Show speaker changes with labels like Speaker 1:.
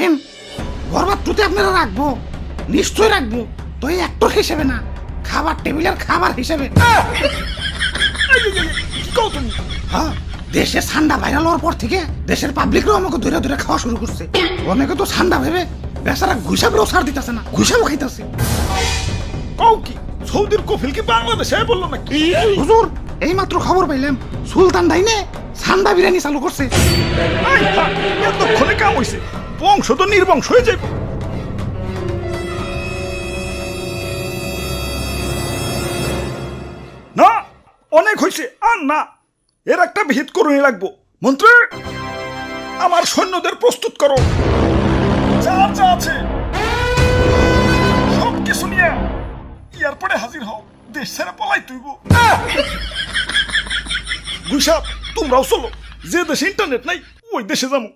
Speaker 1: রাখেন, বরবাদ টুতে আপনারা রাখবো, নিশ্চয় রাখবো, তো এই অ্যাক্টর হিসেবে না, খাবার টেবিলের খাবার হিসেবে।
Speaker 2: কি কও তুমি?
Speaker 1: হ্যাঁ, দেশে ঠান্ডা ভাইরাল হওয়ার পর থেকে দেশের পাবলিকরাও আমাকে ধরে ধরে খাওয়া শুরু করছে। অনেকে তো ঠান্ডা ভেবে বেচারা ঘুষাবেও ছাড় দিতেছে না, ঘুষাবও খাইতেছে।
Speaker 2: কও কি সৌদির কফিল কি বাংলাদেশে বললো নাকি?
Speaker 1: হুজুর, এই মাত্র খবর পাইলাম সুলতান ডাইনে ঠান্ডা বিরিয়ানি চালু করছে।
Speaker 2: এতক্ষণে কাম হইছে, বংশ তো নির্বংশ হয়ে যাবে। না, অনেক হয়েছে, আর না, এর একটা ভিত করুনি লাগবো। মন্ত্রী, আমার সৈন্যদের প্রস্তুত করো, যার যা আছে সব কিছু নিয়ে এয়ারপোর্টে হাজির হও, দেশ ছেড়ে পলাই তুইব। গুইসাপ, তোমরাও চলো, যে দেশে ইন্টারনেট নাই ওই দেশে যাবো।